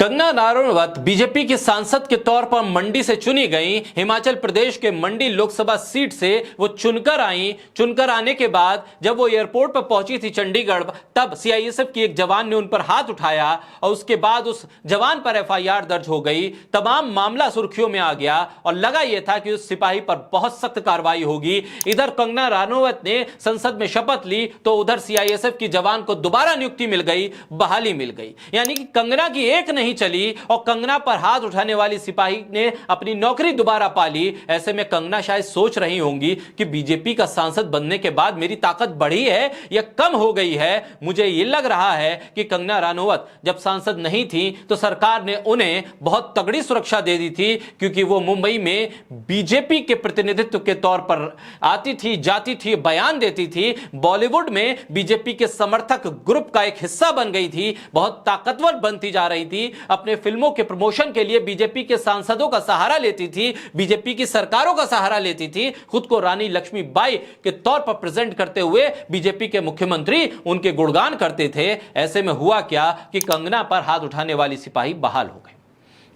Kangana Ranaut BJP की सांसद के तौर पर मंडी से चुनी गई। हिमाचल प्रदेश के मंडी लोकसभा सीट से वो चुनकर आई। चुनकर आने के बाद जब वो एयरपोर्ट पर पहुंची थी चंडीगढ़, तब सीआईएसएफ की एक जवान ने उन पर हाथ उठाया और उसके बाद उस जवान पर एफआईआर दर्ज हो गई। तमाम मामला सुर्खियों में आ गया और लगा यह था कि उस सिपाही पर बहुत सख्त कार्रवाई होगी। इधर कंगना रनौत ने संसद में शपथ ली तो उधर सीआईएसएफ की जवान को दोबारा नियुक्ति मिल गई, बहाली मिल गई। यानी कि कंगना की एक नहीं चली और कंगना पर हाथ उठाने वाली सिपाही ने अपनी नौकरी दोबारा पा ली। ऐसे में कंगना शायद सोच रही होंगी कि बीजेपी का सांसद बनने के बाद मेरी ताकत बढ़ी है या कम हो गई है। मुझे यह लग रहा है कि कंगना रनौत जब सांसद नहीं थी तो सरकार ने उन्हें बहुत तगड़ी सुरक्षा दे दी थी, क्योंकि वो मुंबई में बीजेपी के प्रतिनिधित्व के तौर पर आती थी, जाती थी, बयान देती थी। बॉलीवुड में बीजेपी के समर्थक ग्रुप का एक हिस्सा बन गई थी, बहुत ताकतवर बनती जा रही थी। अपने फिल्मों के प्रमोशन के लिए बीजेपी के सांसदों का सहारा लेती थी, बीजेपी की सरकारों का सहारा लेती थी। खुद को रानी लक्ष्मीबाई के तौर पर प्रेजेंट करते हुए बीजेपी के मुख्यमंत्री उनके गुणगान करते थे। ऐसे में हुआ क्या कि कंगना पर हाथ उठाने वाली सिपाही बहाल हो गए।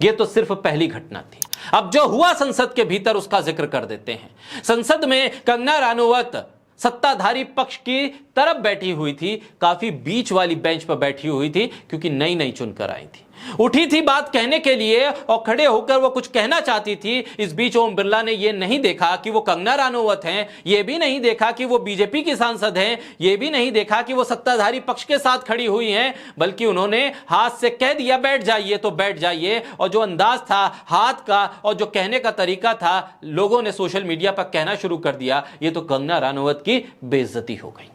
यह तो सिर्फ पहली घटना थी। अब जो हुआ संसद के भीतर उसका जिक्र कर देते हैं। संसद में कंगना रनौत सत्ताधारी पक्ष की तरफ बैठी हुई थी, काफी बीच वाली बेंच पर बैठी हुई थी, क्योंकि नई नई चुनकर आई थी। उठी थी बात कहने के लिए और खड़े होकर वो कुछ कहना चाहती थी। इस बीच ओम बिरला ने यह नहीं देखा कि वो कंगना रनौत हैं, यह भी नहीं देखा कि वो बीजेपी की सांसद हैं, यह भी नहीं देखा कि वो सत्ताधारी पक्ष के साथ खड़ी हुई हैं, बल्कि उन्होंने हाथ से कह दिया बैठ जाइए तो बैठ जाइए। और जो अंदाज था हाथ का और जो कहने का तरीका था, लोगों ने सोशल मीडिया पर कहना शुरू कर दिया, ये तो कंगना रनौत की बेइज्जती हो गई।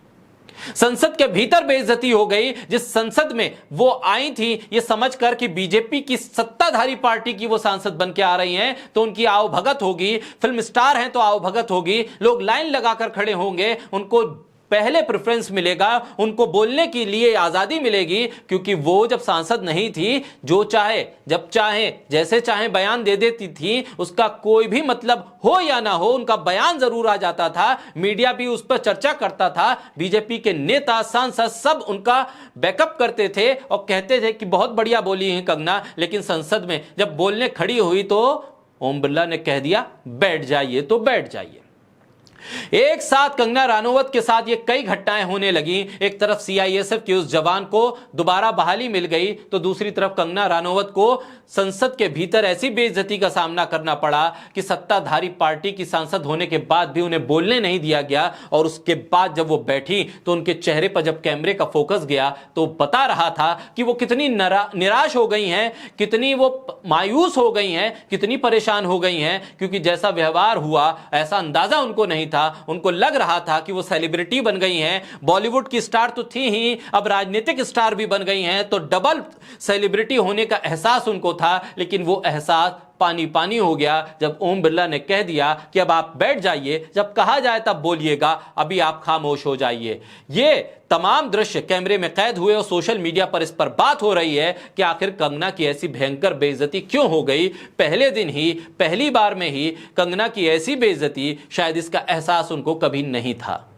संसद के भीतर बेइज्जती हो गई। जिस संसद में वो आई थी ये समझकर कि बीजेपी की सत्ताधारी पार्टी की वो सांसद बन के आ रही हैं, तो उनकी आवभगत होगी। फिल्म स्टार हैं तो आवभगत होगी, लोग लाइन लगाकर खड़े होंगे, उनको पहले प्रेफरेंस मिलेगा, उनको बोलने के लिए आजादी मिलेगी। क्योंकि वो जब सांसद नहीं थी, जो चाहे जब चाहे जैसे चाहे बयान दे देती थी, उसका कोई भी मतलब हो या ना हो, उनका बयान जरूर आ जाता था। मीडिया भी उस पर चर्चा करता था, बीजेपी के नेता सांसद सब उनका बैकअप करते थे और कहते थे कि बहुत बढ़िया बोली है कंगना। लेकिन संसद में जब बोलने खड़ी हुई तो ओम बिरला ने कह दिया बैठ जाइए तो बैठ जाइए। एक साथ कंगना रनौत के साथ ये कई घटनाएं होने लगी। एक तरफ सीआईएसएफ के उस जवान को दोबारा बहाली मिल गई, तो दूसरी तरफ कंगना रनौत को संसद के भीतर ऐसी बेइज्जती का सामना करना पड़ा कि सत्ताधारी पार्टी की सांसद होने के बाद भी उन्हें बोलने नहीं दिया गया। और उसके बाद जब वो बैठी तो उनके चेहरे पर जब कैमरे का फोकस गया तो बता रहा था कि वो कितनी निराश हो गई हैं, कितनी वो मायूस हो गई हैं, कितनी परेशान हो गई हैं। क्योंकि जैसा व्यवहार हुआ ऐसा अंदाजा उनको नहीं था। उनको लग रहा था कि वो सेलिब्रिटी बन गई हैं, बॉलीवुड की स्टार तो थी ही, अब राजनीतिक स्टार भी बन गई हैं, तो डबल सेलिब्रिटी होने का एहसास उनको था। लेकिन वो एहसास पानी पानी हो गया जब ओम बिरला ने कह दिया कि अब आप बैठ जाइए, जब कहा जाए तब बोलिएगा, अभी आप खामोश हो जाइए। ये तमाम दृश्य कैमरे में कैद हुए और सोशल मीडिया पर इस पर बात हो रही है कि आखिर कंगना की ऐसी भयंकर बेइज्जती क्यों हो गई। पहले दिन ही, पहली बार में ही कंगना की ऐसी बेइज्जती, शायद इसका एहसास उनको कभी नहीं था।